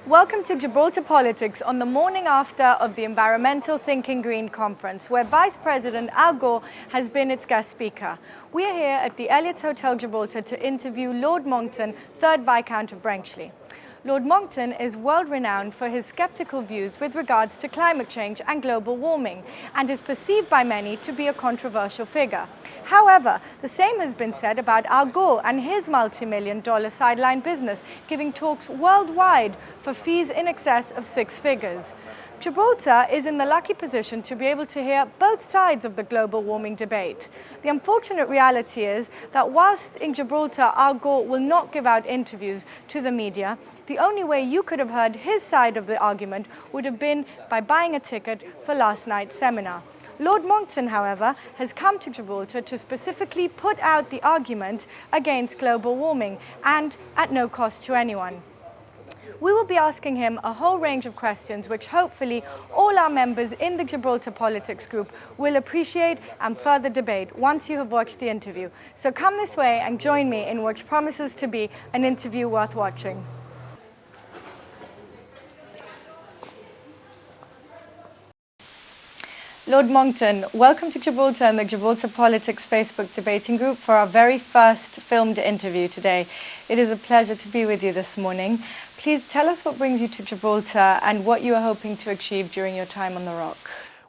Welcome to Gibraltar Politics on the morning after of the Environmental Thinking Green Conference, where Vice President Al Gore has been its guest speaker. We are here at the Elliott Hotel Gibraltar to interview Lord Monckton, 3rd Viscount of Brenchley. Lord Monckton is world-renowned for his sceptical views with regards to climate change and global warming, and is perceived by many to be a controversial figure. However, the same has been said about Al Gore and his multi-million-dollar sideline business, giving talks worldwide for fees in excess of 6 figures. Gibraltar is in the lucky position to be able to hear both sides of the global warming debate. The unfortunate reality is that whilst in Gibraltar Al Gore will not give out interviews to the media, the only way you could have heard his side of the argument would have been by buying a ticket for last night's seminar. Lord Monckton, however, has come to Gibraltar to specifically put out the argument against global warming, and at no cost to anyone. We will be asking him a whole range of questions which hopefully all our members in the Gibraltar Politics group will appreciate and further debate once you have watched the interview. So come this way and join me in what promises to be an interview worth watching. Lord Monckton, welcome to Gibraltar and the Gibraltar Politics Facebook debating group for our very first filmed interview today. It is a pleasure to be with you this morning. Please tell us what brings you to Gibraltar and what you are hoping to achieve during your time on the Rock.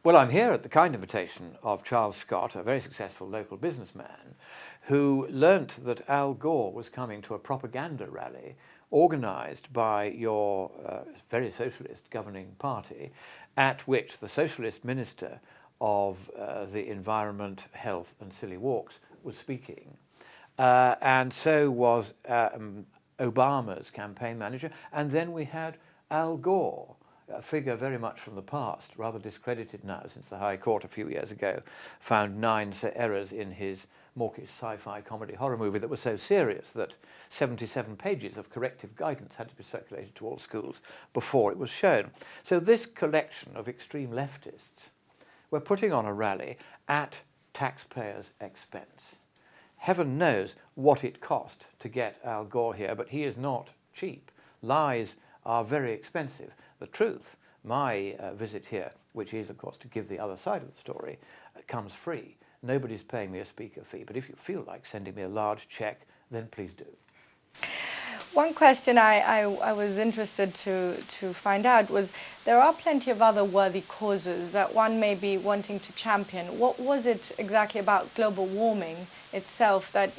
Well, I'm here at the kind invitation of Charles Scott, a very successful local businessman, who learnt that Al Gore was coming to a propaganda rally organised by your very socialist governing party, at which the socialist minister of the Environment, Health and Silly Walks was speaking. And so was Obama's campaign manager. And then we had Al Gore, a figure very much from the past, rather discredited now since the High Court a few years ago found 9 errors in his mawkish sci-fi comedy horror movie that was so serious that 77 pages of corrective guidance had to be circulated to all schools before it was shown. So this collection of extreme leftists were putting on a rally at taxpayers' expense. Heaven knows what it cost to get Al Gore here, but he is not cheap. Lies are very expensive. The truth, my visit here, which is, of course, to give the other side of the story, comes free. Nobody's paying me a speaker fee, but if you feel like sending me a large cheque, then please do. One question I was interested to find out was, there are plenty of other worthy causes that one may be wanting to champion. What was it exactly about global warming itself that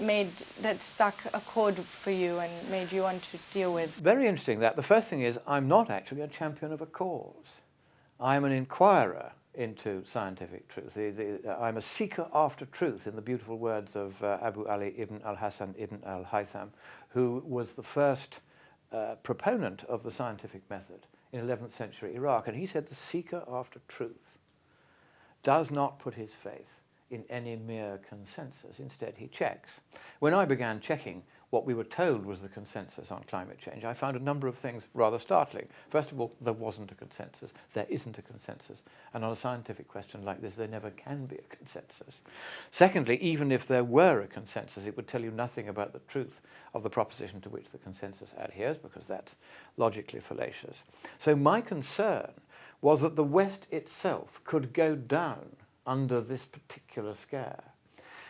struck a chord for you and made you want to deal with? Very interesting that. The first thing is, I'm not actually a champion of a cause. I'm an inquirer into scientific truth. I'm a seeker after truth, in the beautiful words of Abu Ali ibn al-Hasan ibn al-Haytham, who was the first proponent of the scientific method in 11th century Iraq. And he said the seeker after truth does not put his faith in any mere consensus. Instead, he checks. When I began checking what we were told was the consensus on climate change, I found a number of things rather startling. First of all, there wasn't a consensus. There isn't a consensus. And on a scientific question like this, there never can be a consensus. Secondly, even if there were a consensus, it would tell you nothing about the truth of the proposition to which the consensus adheres, because that's logically fallacious. So my concern was that the West itself could go down under this particular scare,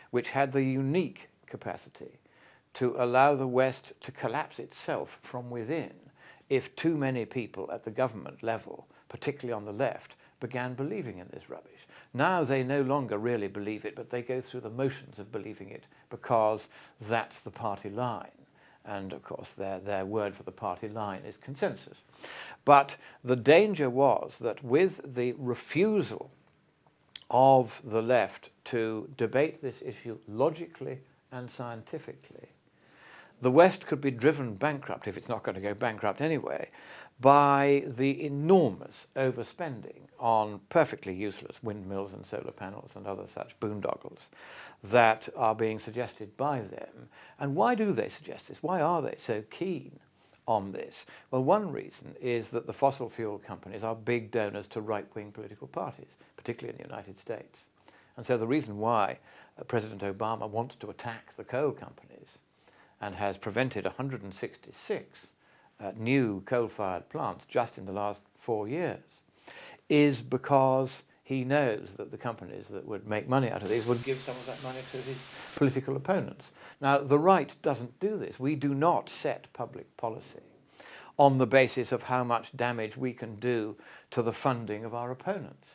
which had the unique capacity to allow the West to collapse itself from within if too many people at the government level, particularly on the left, began believing in this rubbish. Now they no longer really believe it, but they go through the motions of believing it because that's the party line. And of course their word for the party line is consensus. But the danger was that with the refusal of the left to debate this issue logically and scientifically, the West could be driven bankrupt, if it's not going to go bankrupt anyway, by the enormous overspending on perfectly useless windmills and solar panels and other such boondoggles that are being suggested by them. And why do they suggest this? Why are they so keen on this? Well, one reason is that the fossil fuel companies are big donors to right-wing political parties, particularly in the United States. And so the reason why President Obama wants to attack the coal companies and has prevented 166 new coal-fired plants just in the last 4 years is because he knows that the companies that would make money out of these would give some of that money to his political opponents. Now, the right doesn't do this. We do not set public policy on the basis of how much damage we can do to the funding of our opponents.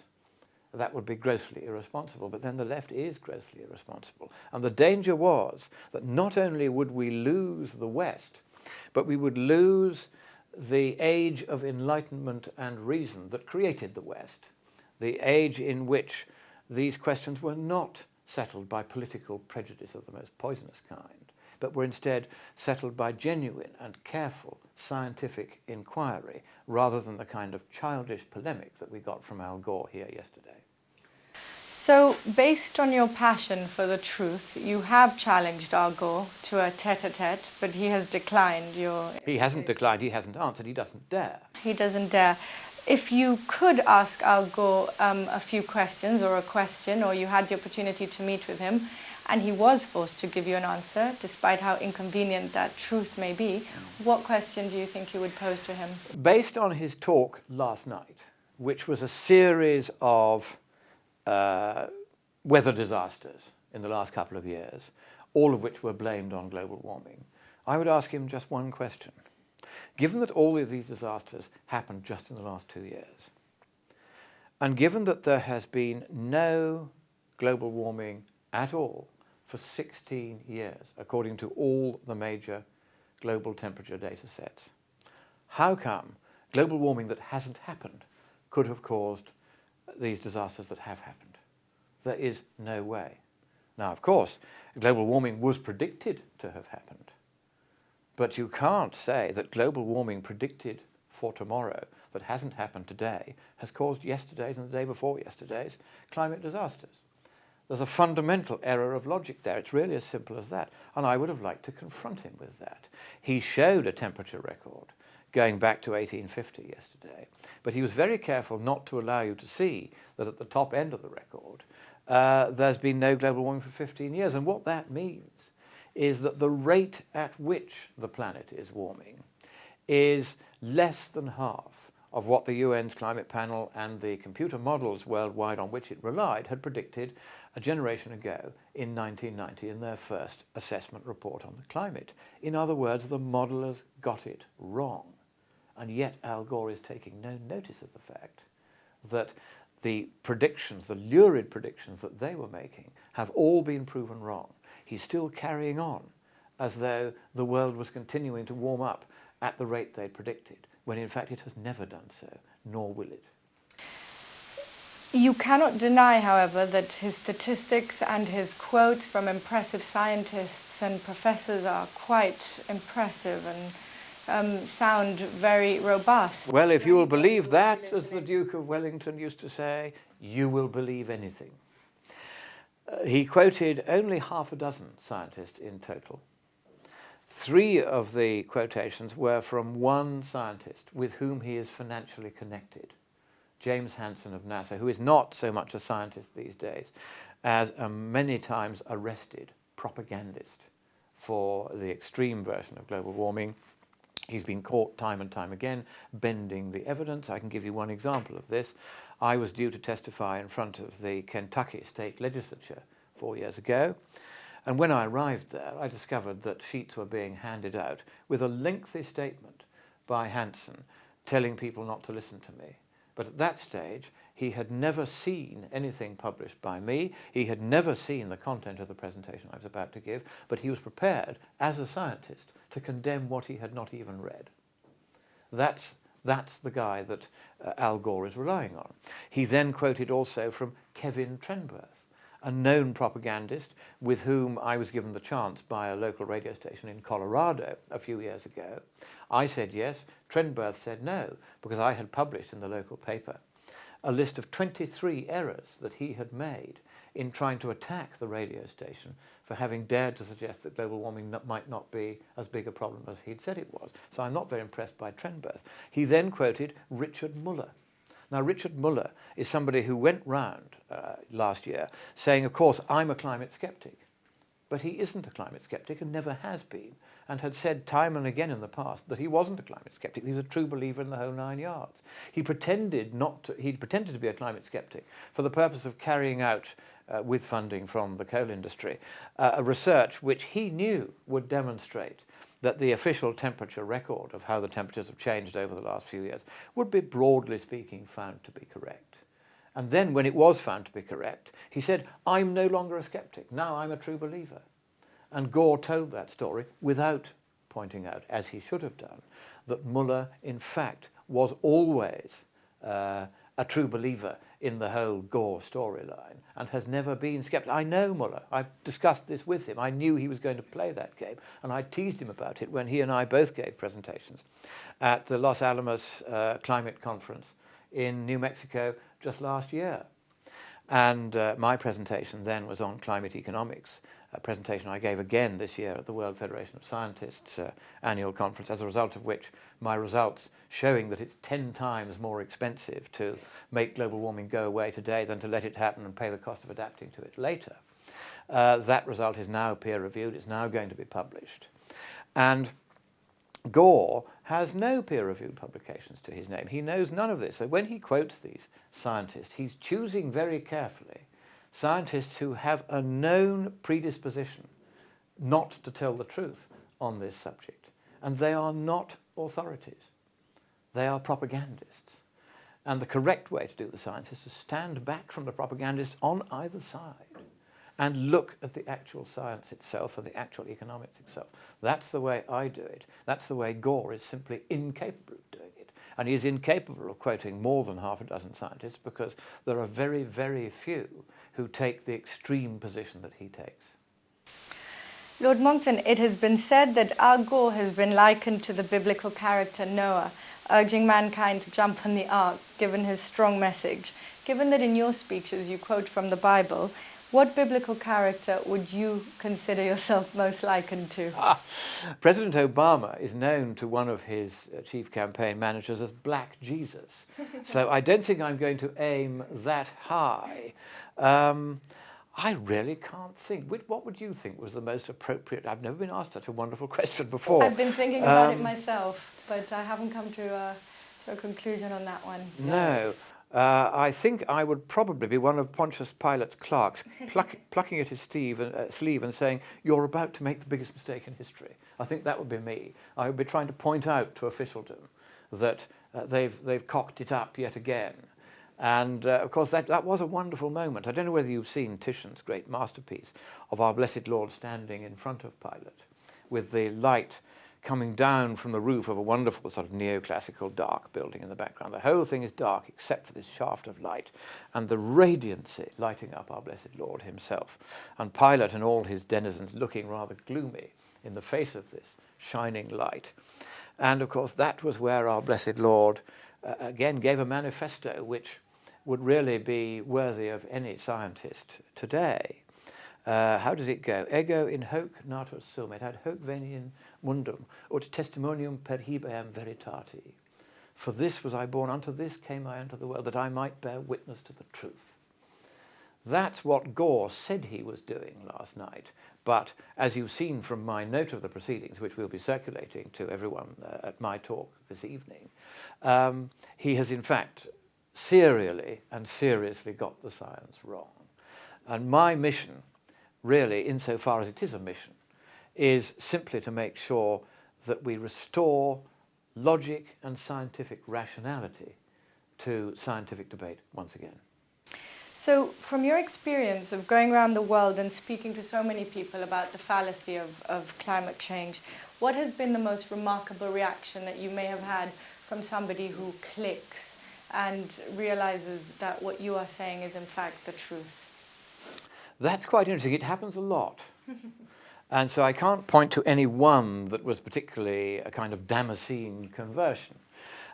That would be grossly irresponsible, but then the left is grossly irresponsible. And the danger was that not only would we lose the West, but we would lose the age of enlightenment and reason that created the West, the age in which these questions were not settled by political prejudice of the most poisonous kind, but were instead settled by genuine and careful scientific inquiry, rather than the kind of childish polemic that we got from Al Gore here yesterday. So, based on your passion for the truth, you have challenged Al Gore to a tete-a-tete, but he has declined your... He hasn't declined, he hasn't answered, he doesn't dare. He doesn't dare. If you could ask Al Gore a few questions, or a question, or you had the opportunity to meet with him, and he was forced to give you an answer, despite how inconvenient that truth may be, what question do you think you would pose to him? Based on his talk last night, which was a series of weather disasters in the last couple of years, all of which were blamed on global warming, I would ask him just one question. Given that all of these disasters happened just in the last 2 years, and given that there has been no global warming at all for 16 years, according to all the major global temperature data sets, how come global warming that hasn't happened could have caused these disasters that have happened? There is no way. Now, of course, global warming was predicted to have happened, but you can't say that global warming predicted for tomorrow that hasn't happened today has caused yesterday's and the day before yesterday's climate disasters. There's a fundamental error of logic there. It's really as simple as that. And I would have liked to confront him with that. He showed a temperature record going back to 1850 yesterday, but he was very careful not to allow you to see that at the top end of the record there's been no global warming for 15 years. And what that means is that the rate at which the planet is warming is less than half of what the UN's climate panel and the computer models worldwide on which it relied had predicted a generation ago in 1990 in their first assessment report on the climate. In other words, the modelers got it wrong. And yet Al Gore is taking no notice of the fact that the predictions, the lurid predictions that they were making, have all been proven wrong. He's still carrying on as though the world was continuing to warm up at the rate they predicted, when in fact it has never done so, nor will it. You cannot deny, however, that his statistics and his quotes from impressive scientists and professors are quite impressive and sound very robust. Well, if you will believe that, as the Duke of Wellington used to say, you will believe anything. He quoted only half a dozen scientists in total. 3 of the quotations were from one scientist with whom he is financially connected, James Hansen of NASA, who is not so much a scientist these days as a many times arrested propagandist for the extreme version of global warming. He's been caught time and time again bending the evidence. I can give you one example of this. I was due to testify in front of the Kentucky state legislature 4 years ago. And when I arrived there, I discovered that sheets were being handed out with a lengthy statement by Hansen telling people not to listen to me. But at that stage, he had never seen anything published by me. He had never seen the content of the presentation I was about to give, but he was prepared, as a scientist, to condemn what he had not even read. That's the guy that Al Gore is relying on. He then quoted also from Kevin Trenberth, a known propagandist with whom I was given the chance by a local radio station in Colorado a few years ago. I said yes, Trenberth said no, because I had published in the local paper a list of 23 errors that he had made in trying to attack the radio station for having dared to suggest that global warming might not be as big a problem as he'd said it was. So I'm not very impressed by Trenberth. He then quoted Richard Muller. Now, Richard Muller is somebody who went round last year saying, of course, I'm a climate skeptic. but he isn't a climate skeptic and never has been, and had said time and again in the past that he wasn't a climate skeptic. He was a true believer in the whole 9 yards. He pretended to be a climate skeptic for the purpose of carrying out, with funding from the coal industry, a research which he knew would demonstrate that the official temperature record of how the temperatures have changed over the last few years would be, broadly speaking, found to be correct. And then when it was found to be correct, he said, I'm no longer a skeptic, now I'm a true believer. And Gore told that story without pointing out, as he should have done, that Muller, in fact, was always a true believer in the whole Gore storyline and has never been skeptical. I know Muller. I've discussed this with him. I knew he was going to play that game, and I teased him about it when he and I both gave presentations at the Los Alamos Climate Conference in New Mexico just last year. And my presentation then was on climate economics, a presentation I gave again this year at the World Federation of Scientists annual conference, as a result of which my results showing that it's 10 times more expensive to make global warming go away today than to let it happen and pay the cost of adapting to it later. That result is now peer-reviewed. It's now going to be published. And Gore has no peer-reviewed publications to his name. He knows none of this. So when he quotes these scientists, he's choosing very carefully scientists who have a known predisposition not to tell the truth on this subject. And they are not authorities. They are propagandists. And the correct way to do the science is to stand back from the propagandists on either side and look at the actual science itself and the actual economics itself. That's the way I do it. That's the way Gore is simply incapable of doing it. And he is incapable of quoting more than half a dozen scientists because there are very, very few who take the extreme position that he takes. Lord Monckton, it has been said that Al Gore has been likened to the biblical character Noah, urging mankind to jump on the ark, given his strong message. Given that in your speeches you quote from the Bible, what biblical character would you consider yourself most likened to? President Obama is known to one of his chief campaign managers as Black Jesus. So I don't think I'm going to aim that high. I really can't think. What would you think was the most appropriate? I've never been asked such a wonderful question before. I've been thinking about it myself, but I haven't come to a conclusion on that one. No. I think I would probably be one of Pontius Pilate's clerks, plucking at his sleeve and saying, you're about to make the biggest mistake in history. I think that would be me. I would be trying to point out to officialdom that they've cocked it up yet again. And of course, that was a wonderful moment. I don't know whether you've seen Titian's great masterpiece of our blessed Lord standing in front of Pilate with the light coming down from the roof of a wonderful sort of neoclassical dark building in the background. The whole thing is dark except for this shaft of light and the radiancy lighting up our blessed Lord himself. And Pilate and all his denizens looking rather gloomy in the face of this shining light. And of course, that was where our blessed Lord again gave a manifesto which would really be worthy of any scientist today. How does it go? Ego in hoc natus sum, et ad hoc veniam mundum, ut testimonium per hibeam veritati. For this was I born, unto this came I into the world, that I might bear witness to the truth. That's what Gore said he was doing last night. But as you've seen from my note of the proceedings, which we'll be circulating to everyone at my talk this evening, he has in fact serially and seriously got the science wrong. And my mission, really, insofar as it is a mission, is simply to make sure that we restore logic and scientific rationality to scientific debate once again. So from your experience of going around the world and speaking to so many people about the fallacy of climate change, what has been the most remarkable reaction that you may have had from somebody who clicks and realizes that what you are saying is in fact the truth? That's quite interesting. It happens a lot. And so I can't point to any one that was particularly a kind of Damascene conversion.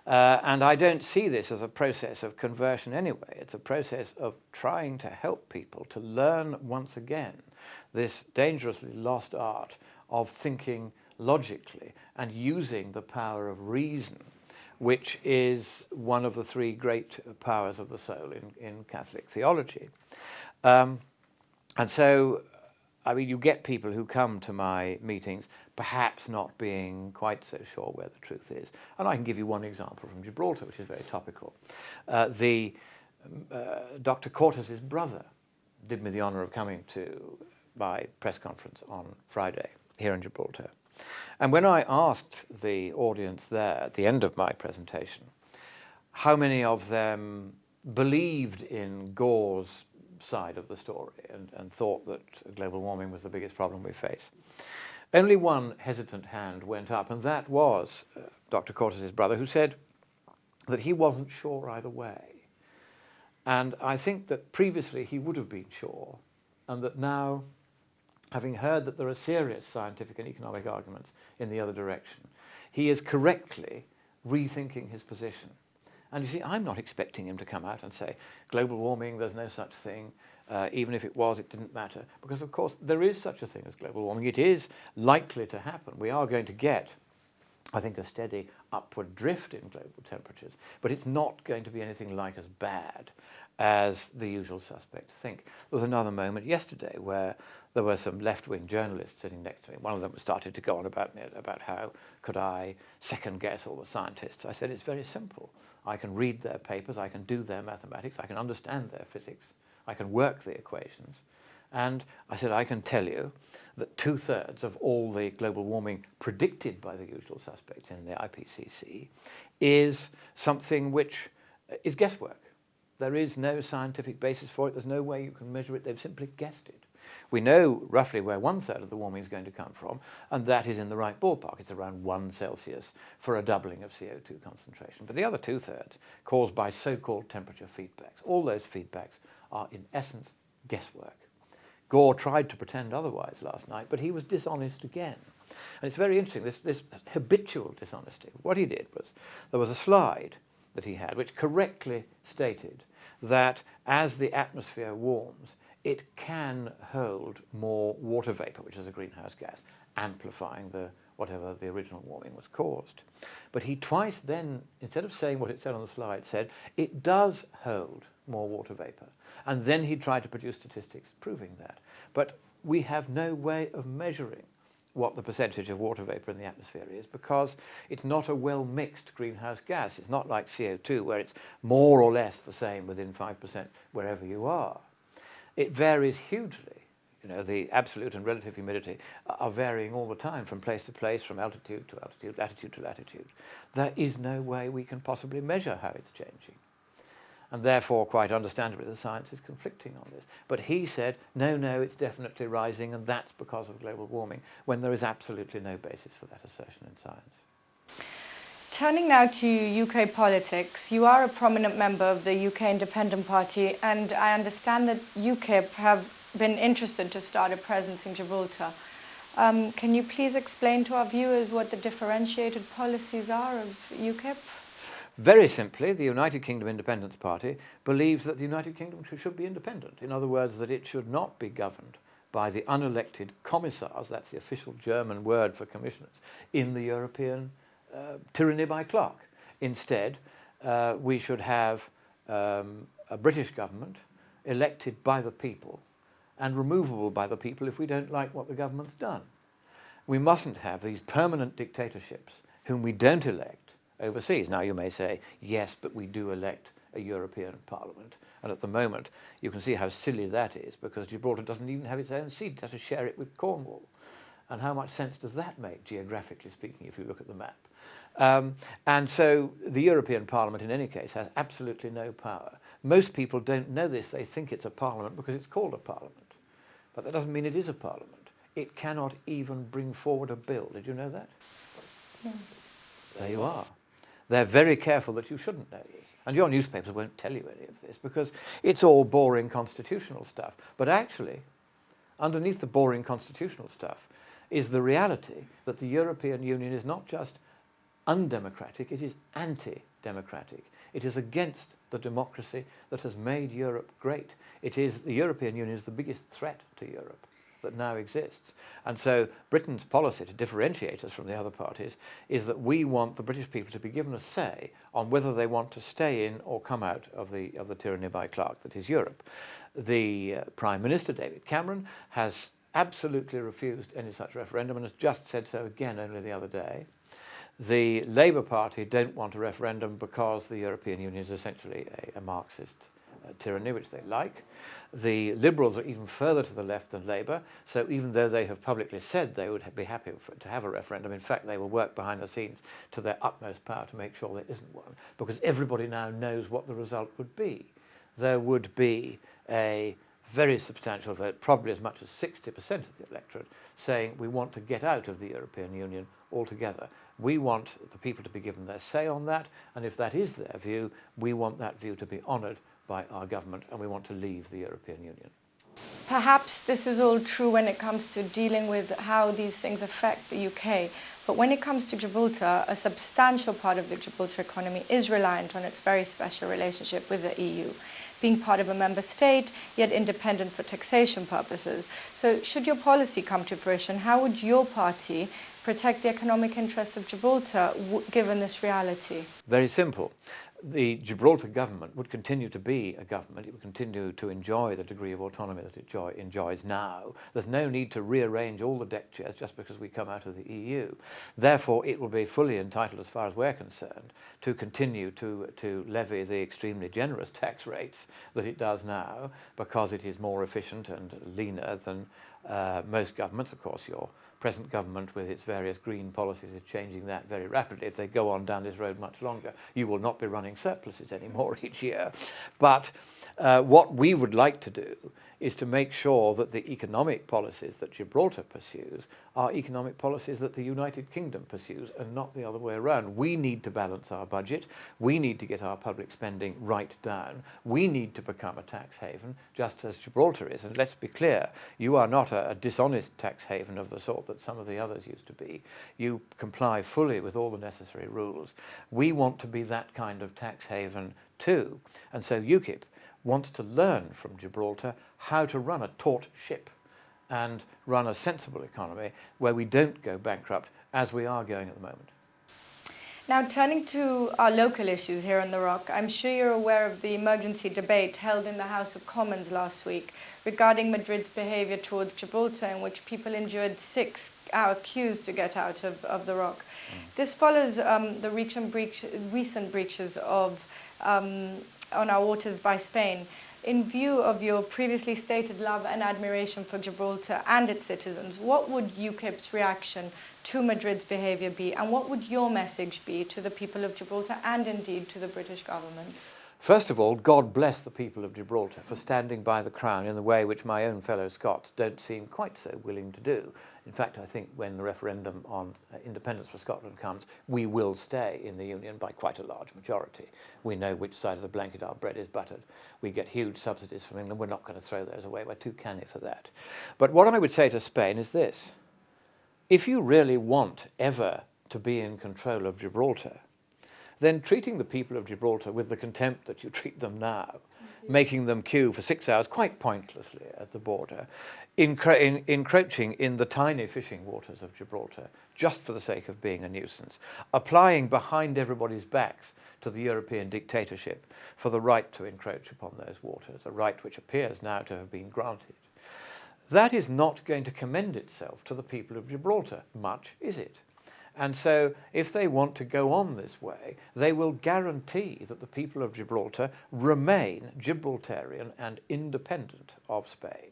And I don't see this as a process of conversion anyway. It's a process of trying to help people to learn once again this dangerously lost art of thinking logically and using the power of reason, which is one of the three great powers of the soul in Catholic theology. And so I mean, you get people who come to my meetings perhaps not being quite so sure where the truth is. And I can give you one example from Gibraltar, which is very topical. Dr. Cortes's brother did me the honour of coming to my press conference on Friday here in Gibraltar. And when I asked the audience there at the end of my presentation how many of them believed in Gore's side of the story and thought that global warming was the biggest problem we face, only one hesitant hand went up, and that was Dr. Cortes's brother, who said that he wasn't sure either way. And I think that previously he would have been sure, and that now, having heard that there are serious scientific and economic arguments in the other direction, he is correctly rethinking his position. And you see, I'm not expecting him to come out and say, global warming, there's no such thing. Even if it was, it didn't matter. Because, of course, there is such a thing as global warming. It is likely to happen. We are going to get, I think, a steady upward drift in global temperatures. But it's not going to be anything like as bad as the usual suspects think. There was another moment yesterday where there were some left-wing journalists sitting next to me. One of them started to go on about how could I second-guess all the scientists. I said, it's very simple. I can read their papers, I can do their mathematics, I can understand their physics, I can work the equations. And I said, I can tell you that 2/3 of all the global warming predicted by the usual suspects in the IPCC is something which is guesswork. There is no scientific basis for it. There's no way you can measure it. They've simply guessed it. We know roughly where 1/3 of the warming is going to come from, and that is in the right ballpark. It's around 1 Celsius for a doubling of CO2 concentration. But the other 2/3 caused by so-called temperature feedbacks. All those feedbacks are, in essence, guesswork. Gore tried to pretend otherwise last night, but he was dishonest again. And it's very interesting, this habitual dishonesty. What he did was, there was a slide that he had which correctly stated that as the atmosphere warms, it can hold more water vapour, which is a greenhouse gas, amplifying whatever the original warming was caused. But he twice then, instead of saying what it said on the slide, said it does hold more water vapour. And then he tried to produce statistics proving that. But we have no way of measuring what the percentage of water vapour in the atmosphere is, because it's not a well-mixed greenhouse gas. It's not like CO2, where it's more or less the same within 5% wherever you are. It varies hugely. You know, the absolute and relative humidity are varying all the time from place to place, from altitude to altitude, latitude to latitude. There is no way we can possibly measure how it's changing. And therefore, quite understandably, the science is conflicting on this. But he said, no, it's definitely rising, and that's because of global warming, when there is absolutely no basis for that assertion in science. Turning now to UK politics, you are a prominent member of the UK Independent Party, and I understand that UKIP have been interested to start a presence in Gibraltar. Can you please explain to our viewers what the differentiated policies are of UKIP? Very simply, the United Kingdom Independence Party believes that the United Kingdom should be independent. In other words, that it should not be governed by the unelected commissars, that's the official German word for commissioners, in the European tyranny by clock. Instead, we should have a British government elected by the people and removable by the people if we don't like what the government's done. We mustn't have these permanent dictatorships whom we don't elect overseas. Now you may say, yes, but we do elect a European Parliament. And at the moment, you can see how silly that is, because Gibraltar doesn't even have its own seat. It has to share it with Cornwall. And how much sense does that make, geographically speaking, if you look at the map? And so the European Parliament, in any case, has absolutely no power. Most people don't know this. They think it's a parliament because it's called a parliament. But that doesn't mean it is a parliament. It cannot even bring forward a bill. Did you know that? Yeah. There you are. They're very careful that you shouldn't know this. And your newspapers won't tell you any of this because it's all boring constitutional stuff. But actually, underneath the boring constitutional stuff is the reality that the European Union is not just undemocratic, it is anti-democratic. It is against the democracy that has made Europe great. The European Union is the biggest threat to Europe that now exists. And so Britain's policy to differentiate us from the other parties is that we want the British people to be given a say on whether they want to stay in or come out of the tyranny by clerk that is Europe. The Prime Minister, David Cameron, has absolutely refused any such referendum and has just said so again only the other day. The Labour Party don't want a referendum because the European Union is essentially a Marxist tyranny, which they like. The Liberals are even further to the left than Labour, so even though they have publicly said they would be happy to have a referendum, in fact they will work behind the scenes to their utmost power to make sure there isn't one, because everybody now knows what the result would be. There would be a very substantial vote, probably as much as 60% of the electorate, saying we want to get out of the European Union altogether. We want the people to be given their say on that, and if that is their view, we want that view to be honoured by our government, and we want to leave the European Union. Perhaps this is all true when it comes to dealing with how these things affect the UK, but when it comes to Gibraltar, a substantial part of the Gibraltar economy is reliant on its very special relationship with the EU, being part of a member state, yet independent for taxation purposes. So should your policy come to fruition, how would your party protect the economic interests of Gibraltar given this reality? Very simple. The Gibraltar government would continue to be a government. It would continue to enjoy the degree of autonomy that it enjoys now. There's no need to rearrange all the deck chairs just because we come out of the EU. Therefore, it will be fully entitled, as far as we're concerned, to continue to levy the extremely generous tax rates that it does now, because it is more efficient and leaner than most governments. Of course, your present government with its various green policies is changing that very rapidly. If they go on down this road much longer, you will not be running surpluses anymore each year. But what we would like to do is to make sure that the economic policies that Gibraltar pursues are economic policies that the United Kingdom pursues, and not the other way around. We need to balance our budget. We need to get our public spending right down. We need to become a tax haven, just as Gibraltar is. And let's be clear, you are not a dishonest tax haven of the sort that some of the others used to be. You comply fully with all the necessary rules. We want to be that kind of tax haven too. And so UKIP wants to learn from Gibraltar how to run a taut ship and run a sensible economy where we don't go bankrupt as we are going at the moment. Now, turning to our local issues here on the Rock, I'm sure you're aware of the emergency debate held in the House of Commons last week regarding Madrid's behaviour towards Gibraltar, in which people endured 6-hour queues to get out of the Rock. This follows the recent breaches of on our waters by Spain. In view of your previously stated love and admiration for Gibraltar and its citizens, what would UKIP's reaction to Madrid's behaviour be, and what would your message be to the people of Gibraltar and indeed to the British government? First of all, God bless the people of Gibraltar for standing by the Crown in the way which my own fellow Scots don't seem quite so willing to do. In fact, I think when the referendum on independence for Scotland comes, we will stay in the Union by quite a large majority. We know which side of the blanket our bread is buttered. We get huge subsidies from England. We're not going to throw those away. We're too canny for that. But what I would say to Spain is this. If you really want ever to be in control of Gibraltar, then treating the people of Gibraltar with the contempt that you treat them now, making them queue for 6 hours quite pointlessly at the border, encroaching in the tiny fishing waters of Gibraltar just for the sake of being a nuisance, applying behind everybody's backs to the European dictatorship for the right to encroach upon those waters, a right which appears now to have been granted. That is not going to commend itself to the people of Gibraltar much, is it? And so if they want to go on this way, they will guarantee that the people of Gibraltar remain Gibraltarian and independent of Spain.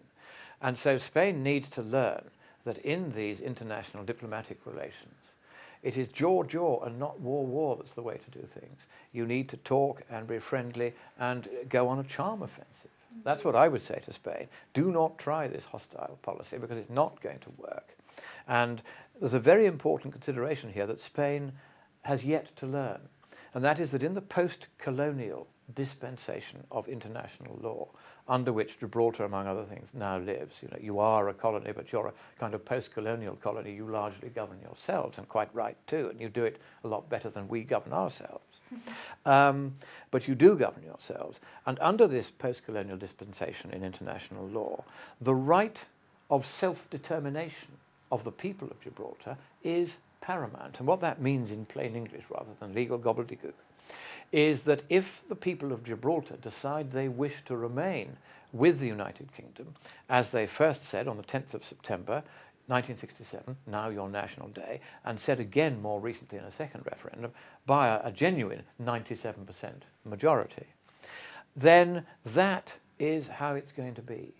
And so Spain needs to learn that in these international diplomatic relations, it is jaw-jaw and not war-war that's the way to do things. You need to talk and be friendly and go on a charm offensive. That's what I would say to Spain. Do not try this hostile policy because it's not going to work. And there's a very important consideration here that Spain has yet to learn, and that is that in the post-colonial dispensation of international law, under which Gibraltar, among other things, now lives. You are a colony, but you're a kind of post-colonial colony. You largely govern yourselves, and quite right too, and you do it a lot better than we govern ourselves. But you do govern yourselves, and under this post-colonial dispensation in international law, the right of self-determination of the people of Gibraltar is paramount. And what that means in plain English, rather than legal gobbledygook, is that if the people of Gibraltar decide they wish to remain with the United Kingdom, as they first said on the 10th of September 1967, now your National Day, and said again more recently in a second referendum by a genuine 97% majority, then that is how it's going to be,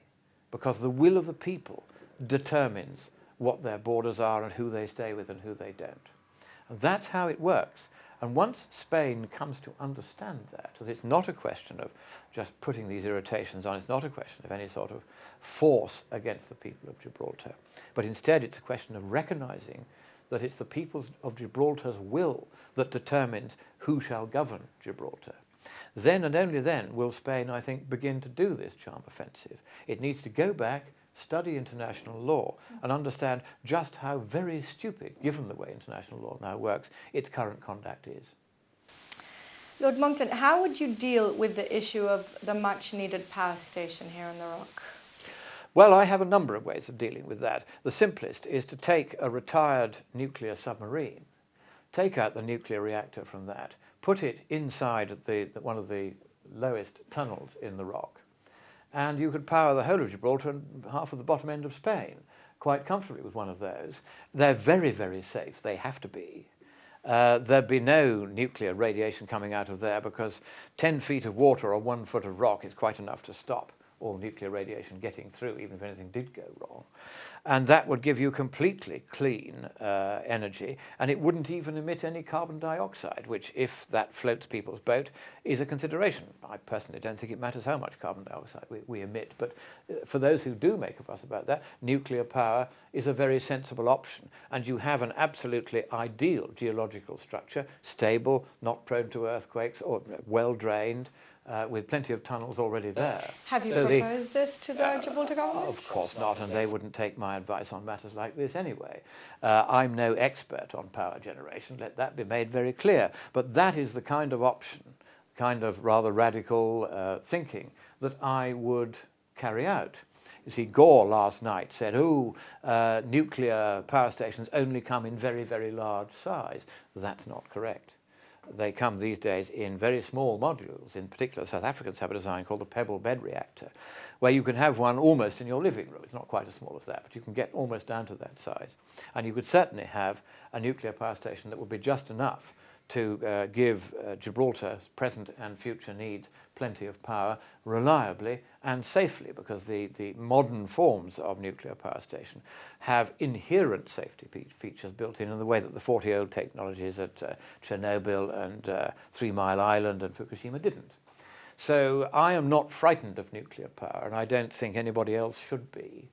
because the will of the people determines what their borders are and who they stay with and who they don't. And that's how it works. And once Spain comes to understand that it's not a question of just putting these irritations on, it's not a question of any sort of force against the people of Gibraltar, but instead it's a question of recognizing that it's the people of Gibraltar's will that determines who shall govern Gibraltar. Then and only then will Spain, I think, begin to do this charm offensive. It needs to go back, study international law, and understand just how very stupid, given the way international law now works, its current conduct is. Lord Monckton, how would you deal with the issue of the much-needed power station here on the Rock? Well, I have a number of ways of dealing with that. The simplest is to take a retired nuclear submarine, take out the nuclear reactor from that, put it inside one of the lowest tunnels in the Rock, and you could power the whole of Gibraltar and half of the bottom end of Spain quite comfortably with one of those. They're very, very safe. They have to be. There'd be no nuclear radiation coming out of there because 10 feet of water or 1 foot of rock is quite enough to stop all nuclear radiation getting through, even if anything did go wrong. And that would give you completely clean energy, and it wouldn't even emit any carbon dioxide, which, if that floats people's boat, is a consideration. I personally don't think it matters how much carbon dioxide we emit, but for those who do make a fuss about that, nuclear power is a very sensible option, and you have an absolutely ideal geological structure, stable, not prone to earthquakes, or well-drained, with plenty of tunnels already there. Have you proposed this to the Gibraltar government? Of course not, and they wouldn't take my advice on matters like this anyway. I'm no expert on power generation, let that be made very clear, but that is the kind of option, kind of rather radical thinking that I would carry out. You see, Gore last night said, nuclear power stations only come in very, very large size. That's not correct. They come these days in very small modules. In particular, South Africans have a design called the pebble bed reactor, where you can have one almost in your living room. It's not quite as small as that, but you can get almost down to that size. And you could certainly have a nuclear power station that would be just enough to give Gibraltar's present and future needs plenty of power reliably and safely, because the modern forms of nuclear power station have inherent safety features built in the way that the 40-year-old technologies at Chernobyl and 3 Mile Island and Fukushima didn't. So I am not frightened of nuclear power, and I don't think anybody else should be.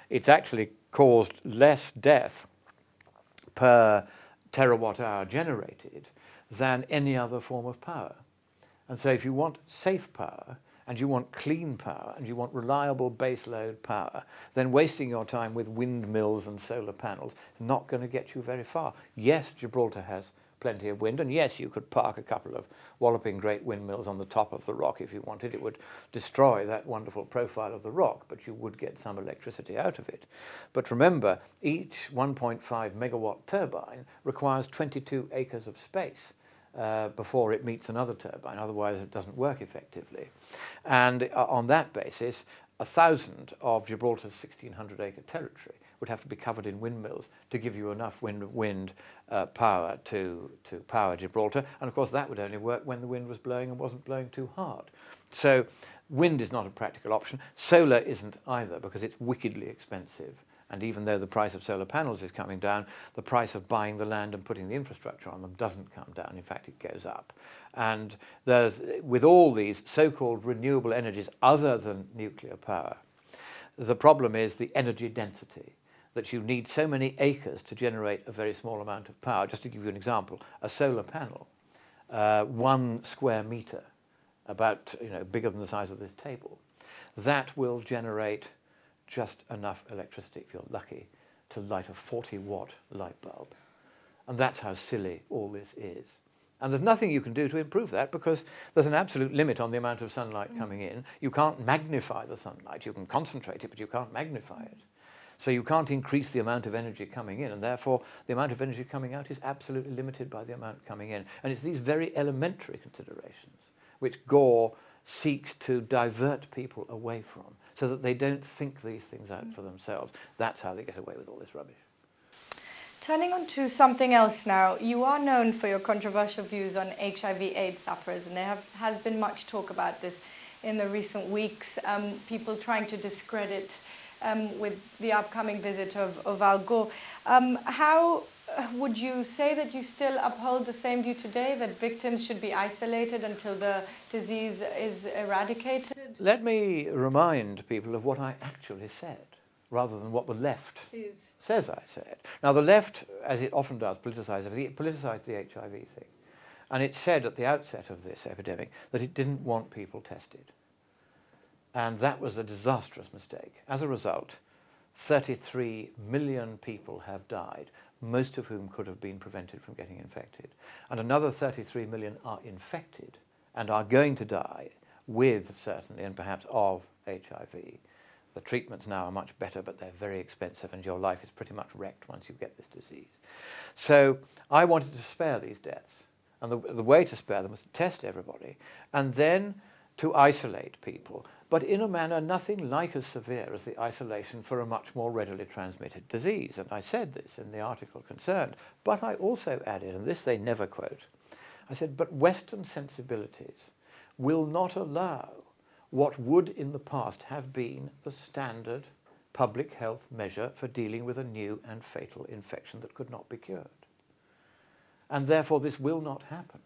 It's actually caused less death per terawatt hour generated than any other form of power. And so if you want safe power, and you want clean power, and you want reliable baseload power, then wasting your time with windmills and solar panels is not going to get you very far. Yes, Gibraltar has plenty of wind, and yes, you could park a couple of walloping great windmills on the top of the Rock if you wanted. It would destroy that wonderful profile of the Rock, but you would get some electricity out of it. But remember, each 1.5 megawatt turbine requires 22 acres of space before it meets another turbine, otherwise it doesn't work effectively. And on that basis, 1,000 of Gibraltar's 1,600-acre territory would have to be covered in windmills to give you enough wind power to power Gibraltar. And of course that would only work when the wind was blowing and wasn't blowing too hard. So wind is not a practical option. Solar isn't either, because it's wickedly expensive. And even though the price of solar panels is coming down, the price of buying the land and putting the infrastructure on them doesn't come down. In fact, it goes up. And with all these so-called renewable energies other than nuclear power, the problem is the energy density, that you need so many acres to generate a very small amount of power. Just to give you an example, a solar panel, 1 square meter, about bigger than the size of this table, that will generate just enough electricity, if you're lucky, to light a 40-watt light bulb. And that's how silly all this is. And there's nothing you can do to improve that, because there's an absolute limit on the amount of sunlight coming in. You can't magnify the sunlight. You can concentrate it, but you can't magnify it. So you can't increase the amount of energy coming in, and therefore the amount of energy coming out is absolutely limited by the amount coming in. And it's these very elementary considerations which Gore seeks to divert people away from, so that they don't think these things out for themselves. That's how they get away with all this rubbish. Turning on to something else now, you are known for your controversial views on HIV/AIDS sufferers, and there has been much talk about this in the recent weeks, people trying to discredit with the upcoming visit of Al Gore. How would you say that you still uphold the same view today, that victims should be isolated until the disease is eradicated? Let me remind people of what I actually said, rather than what the left says I said. Now, the left, as it often does, politicised the HIV thing. And it said at the outset of this epidemic that it didn't want people tested. And that was a disastrous mistake. As a result, 33 million people have died, most of whom could have been prevented from getting infected. And another 33 million are infected and are going to die with, certainly, and perhaps of HIV. The treatments now are much better, but they're very expensive, and your life is pretty much wrecked once you get this disease. So I wanted to spare these deaths. And the way to spare them was to test everybody and then to isolate people, but in a manner nothing like as severe as the isolation for a much more readily transmitted disease. And I said this in the article concerned, but I also added, and this they never quote, I said, but Western sensibilities will not allow what would in the past have been the standard public health measure for dealing with a new and fatal infection that could not be cured. And therefore this will not happen.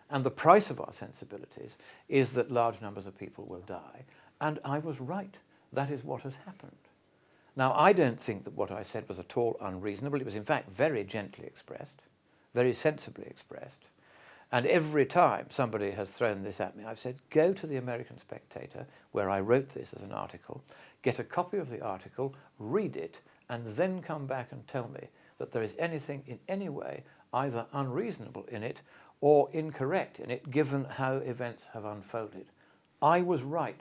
And the price of our sensibilities is that large numbers of people will die. And I was right. That is what has happened. Now, I don't think that what I said was at all unreasonable. It was in fact very gently expressed, very sensibly expressed. And every time somebody has thrown this at me, I've said, go to the American Spectator, where I wrote this as an article, get a copy of the article, read it, and then come back and tell me that there is anything in any way either unreasonable in it or incorrect in it, given how events have unfolded. I was right.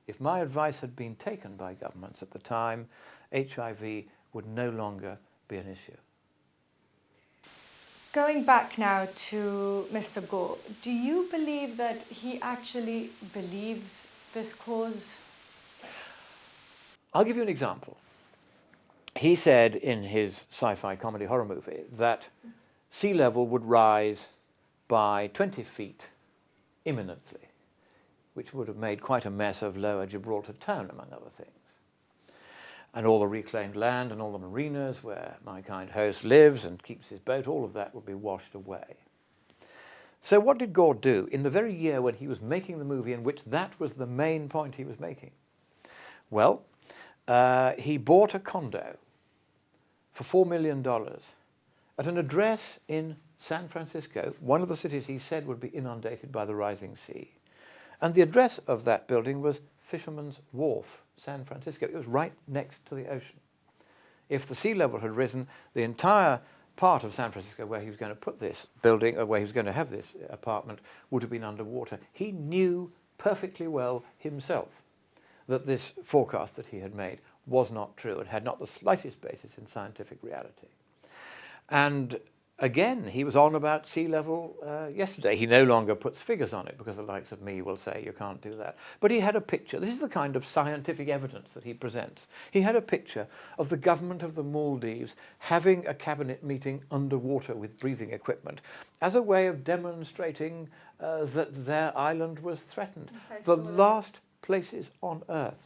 If my advice had been taken by governments at the time, HIV would no longer be an issue. Going back now to Mr. Gore, do you believe that he actually believes this cause? I'll give you an example. He said in his sci-fi comedy horror movie that sea level would rise by 20 feet imminently, which would have made quite a mess of lower Gibraltar town, among other things. And all the reclaimed land and all the marinas where my kind host lives and keeps his boat, all of that would be washed away. So what did Gore do in the very year when he was making the movie in which that was the main point he was making? Well, he bought a condo for $4 million at an address in San Francisco, one of the cities he said would be inundated by the rising sea. And the address of that building was Fisherman's Wharf, San Francisco. It was right next to the ocean. If the sea level had risen, the entire part of San Francisco where he was going to put this building, or where he was going to have this apartment, would have been underwater. He knew perfectly well himself that this forecast that he had made was not true and had not the slightest basis in scientific reality. And again, he was on about sea level yesterday. He no longer puts figures on it because the likes of me will say you can't do that. But he had a picture. This is the kind of scientific evidence that he presents. He had a picture of the government of the Maldives having a cabinet meeting underwater with breathing equipment as a way of demonstrating that their island was threatened. The last places on Earth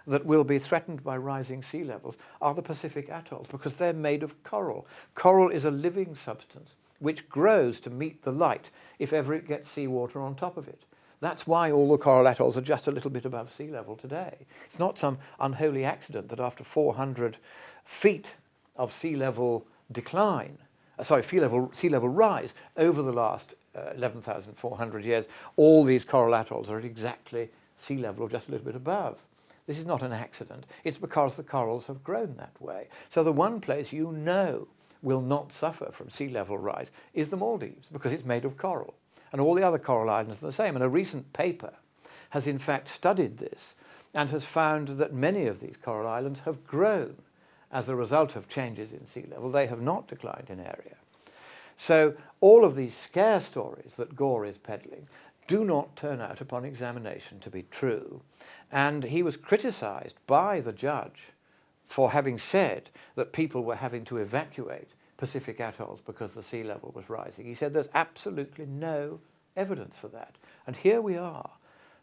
that will be threatened by rising sea levels are the Pacific atolls, because they're made of coral. Coral is a living substance which grows to meet the light if ever it gets seawater on top of it. That's why all the coral atolls are just a little bit above sea level today. It's not some unholy accident that after 400 feet of sea level decline, sea level rise over the last 11,400 years, all these coral atolls are at exactly sea level or just a little bit above. This is not an accident. It's because the corals have grown that way. So the one place you know will not suffer from sea level rise is the Maldives, because it's made of coral. And all the other coral islands are the same. And a recent paper has in fact studied this and has found that many of these coral islands have grown as a result of changes in sea level. They have not declined in area. So all of these scare stories that Gore is peddling do not turn out upon examination to be true. And he was criticised by the judge for having said that people were having to evacuate Pacific atolls because the sea level was rising. He said there's absolutely no evidence for that. And here we are,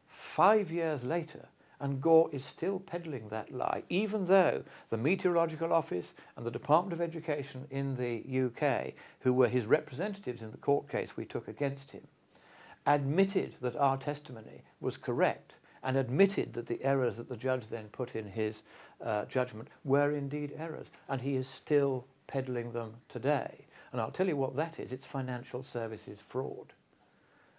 5 years later, and Gore is still peddling that lie, even though the Meteorological Office and the Department of Education in the UK, who were his representatives in the court case we took against him, admitted that our testimony was correct and admitted that the errors that the judge then put in his judgment were indeed errors. And he is still peddling them today. And I'll tell you what that is. It's financial services fraud.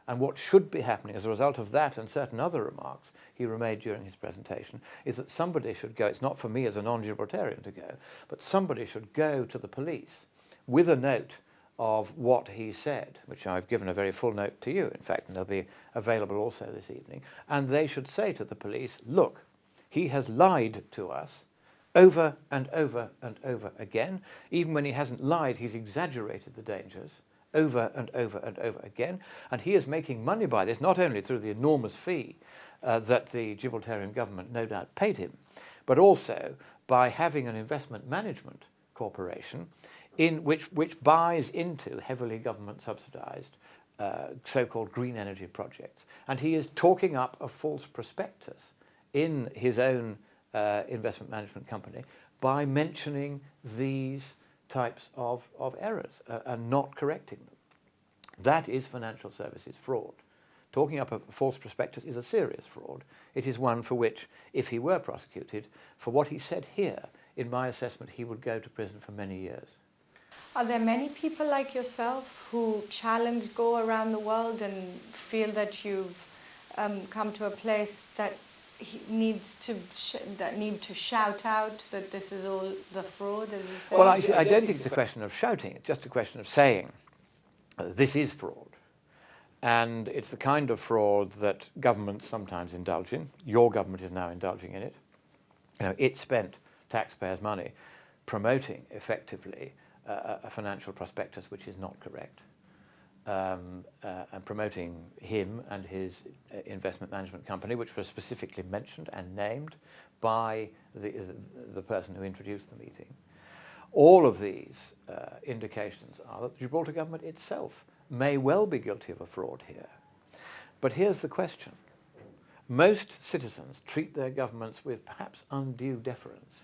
And what should be happening as a result of that and certain other remarks he made during his presentation is that somebody should go, it's not for me as a non-Gibraltarian to go, but somebody should go to the police with a note of what he said, which I've given a very full note to you, in fact, and they'll be available also this evening, and they should say to the police, look, he has lied to us over and over and over again. Even when he hasn't lied, he's exaggerated the dangers over and over and over again, and he is making money by this, not only through the enormous fee that the Gibraltarian government no doubt paid him, but also by having an investment management corporation in which buys into heavily government subsidised so-called green energy projects. And he is talking up a false prospectus in his own investment management company by mentioning these types of errors and not correcting them. That is financial services fraud. Talking up a false prospectus is a serious fraud. It is one for which, if he were prosecuted, for what he said here, in my assessment, he would go to prison for many years. Are there many people like yourself who challenge Gore around the world and feel that you've come to a place that he needs to need to shout out that this is all the fraud, as you say? Well, I don't think it's a question of shouting. It's just a question of saying this is fraud. And it's the kind of fraud that governments sometimes indulge in. Your government is now indulging in it. You know, it spent taxpayers' money promoting effectively a financial prospectus which is not correct, and promoting him and his investment management company, which was specifically mentioned and named by the person who introduced the meeting. All of these indications are that the Gibraltar government itself may well be guilty of a fraud here. But here's the question. Most citizens treat their governments with perhaps undue deference.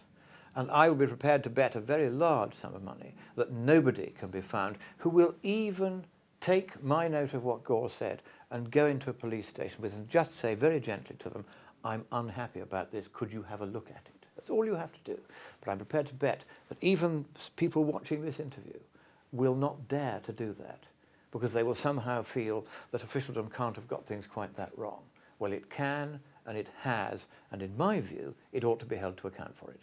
And I would be prepared to bet a very large sum of money that nobody can be found who will even take my note of what Gore said and go into a police station with and just say very gently to them, I'm unhappy about this, could you have a look at it? That's all you have to do. But I'm prepared to bet that even people watching this interview will not dare to do that because they will somehow feel that officialdom can't have got things quite that wrong. Well, it can, and it has, and in my view, it ought to be held to account for it.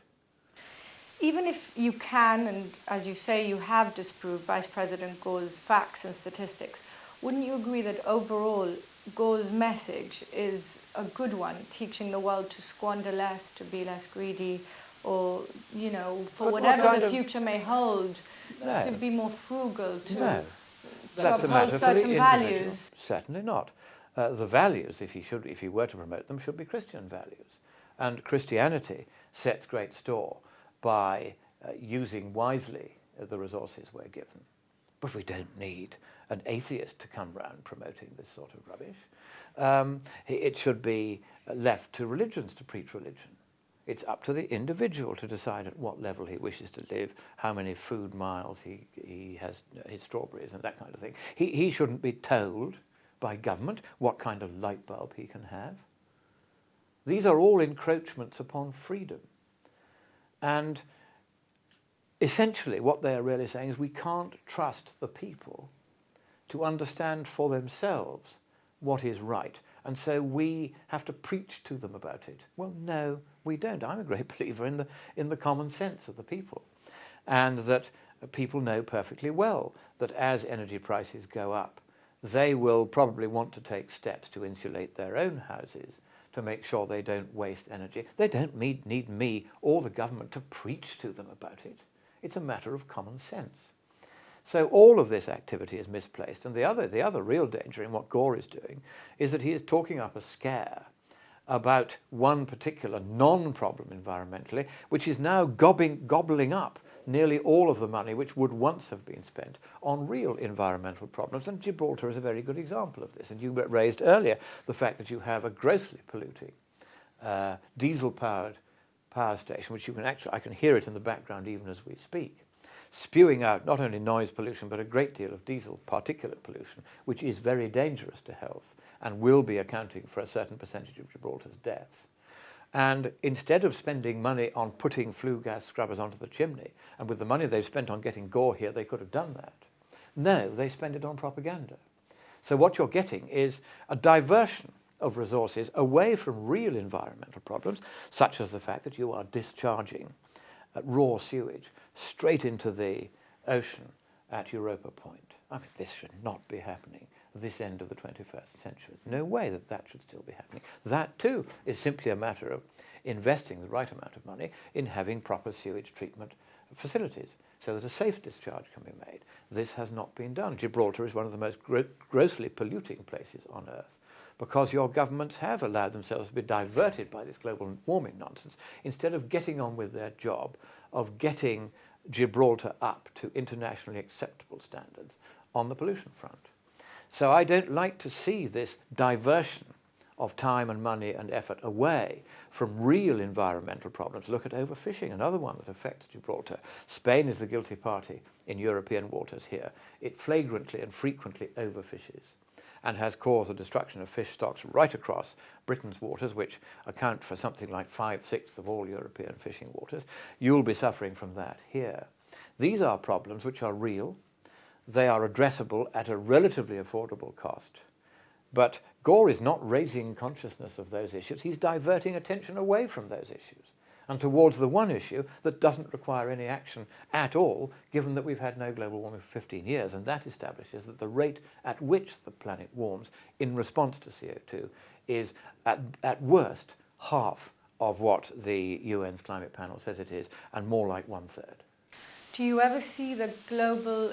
Even if you can, and as you say, you have disproved Vice President Gore's facts and statistics, wouldn't you agree that overall Gore's message is a good one, teaching the world to squander less, to be less greedy, or, you know, for whatever the future may hold, to be more frugal, to uphold certain values? Certainly not. The values, if he were to promote them, should be Christian values. And Christianity sets great store by using wisely the resources we're given. But we don't need an atheist to come round promoting this sort of rubbish. It should be left to religions to preach religion. It's up to the individual to decide at what level he wishes to live, how many food miles he has his strawberries and that kind of thing. He shouldn't be told by government what kind of light bulb he can have. These are all encroachments upon freedom. And essentially what they are really saying is we can't trust the people to understand for themselves what is right. And so we have to preach to them about it. Well, no, we don't. I'm a great believer in the common sense of the people. And that people know perfectly well that as energy prices go up, they will probably want to take steps to insulate their own houses, to make sure they don't waste energy. They don't need me or the government to preach to them about it. It's a matter of common sense. So all of this activity is misplaced. And the other real danger in what Gore is doing is that he is talking up a scare about one particular non-problem environmentally, which is now gobbling up nearly all of the money which would once have been spent on real environmental problems. And Gibraltar is a very good example of this. And you raised earlier the fact that you have a grossly polluting diesel-powered power station, which you can actually, I can hear it in the background even as we speak, spewing out not only noise pollution but a great deal of diesel particulate pollution, which is very dangerous to health and will be accounting for a certain percentage of Gibraltar's deaths. And instead of spending money on putting flue gas scrubbers onto the chimney, and with the money they've spent on getting Gore here, they could have done that. No, they spend it on propaganda. So what you're getting is a diversion of resources away from real environmental problems, such as the fact that you are discharging raw sewage straight into the ocean at Europa Point. I mean, this should not be happening this end of the 21st century. There's no way that that should still be happening. That too is simply a matter of investing the right amount of money in having proper sewage treatment facilities so that a safe discharge can be made. This has not been done. Gibraltar is one of the most grossly polluting places on Earth because your governments have allowed themselves to be diverted by this global warming nonsense instead of getting on with their job of getting Gibraltar up to internationally acceptable standards on the pollution front. So I don't like to see this diversion of time and money and effort away from real environmental problems. Look at overfishing, another one that affects Gibraltar. Spain is the guilty party in European waters here. It flagrantly and frequently overfishes and has caused the destruction of fish stocks right across Britain's waters, which account for something like 5/6 of all European fishing waters. You'll be suffering from that here. These are problems which are real. They are addressable at a relatively affordable cost. But Gore is not raising consciousness of those issues. He's diverting attention away from those issues and towards the one issue that doesn't require any action at all, given that we've had no global warming for 15 years, and that establishes that the rate at which the planet warms in response to CO2 is, at worst, half of what the UN's climate panel says it is, and more like 1/3. Do you ever see the global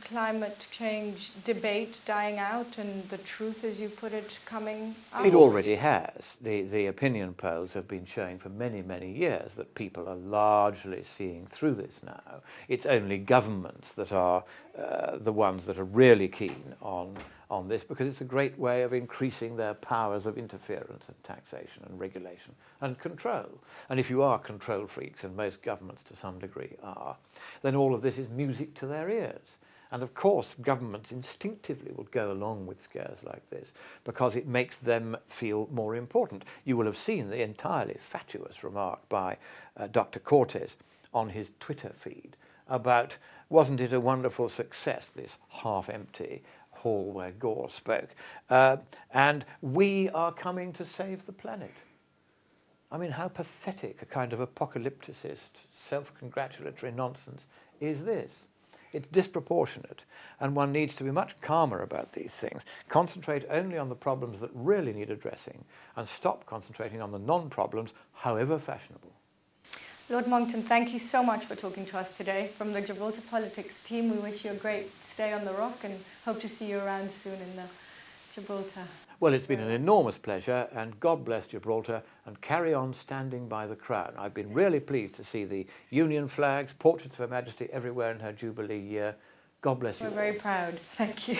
climate change debate dying out and the truth, as you put it, coming out? It already has. The opinion polls have been showing for many, many years that people are largely seeing through this now. It's only governments that are the ones that are really keen on this, because it's a great way of increasing their powers of interference and taxation and regulation and control. And if you are control freaks, and most governments to some degree are, then all of this is music to their ears. And of course, governments instinctively will go along with scares like this because it makes them feel more important. You will have seen the entirely fatuous remark by Dr. Cortes on his Twitter feed about, wasn't it a wonderful success, this half-empty hall where Gore spoke, and we are coming to save the planet. I mean, how pathetic a kind of apocalypticist, self-congratulatory nonsense is this? It's disproportionate, and one needs to be much calmer about these things. Concentrate only on the problems that really need addressing, and stop concentrating on the non-problems, however fashionable. Lord Monckton, thank you so much for talking to us today. From the Gibraltar Politics team, we wish you a great stay on the rock and hope to see you around soon in the Gibraltar. Well, it's been an enormous pleasure, and God bless Gibraltar, and carry on standing by the crown. I've been really pleased to see the Union flags, portraits of Her Majesty everywhere in her Jubilee year. God bless you. We're very proud. Thank you.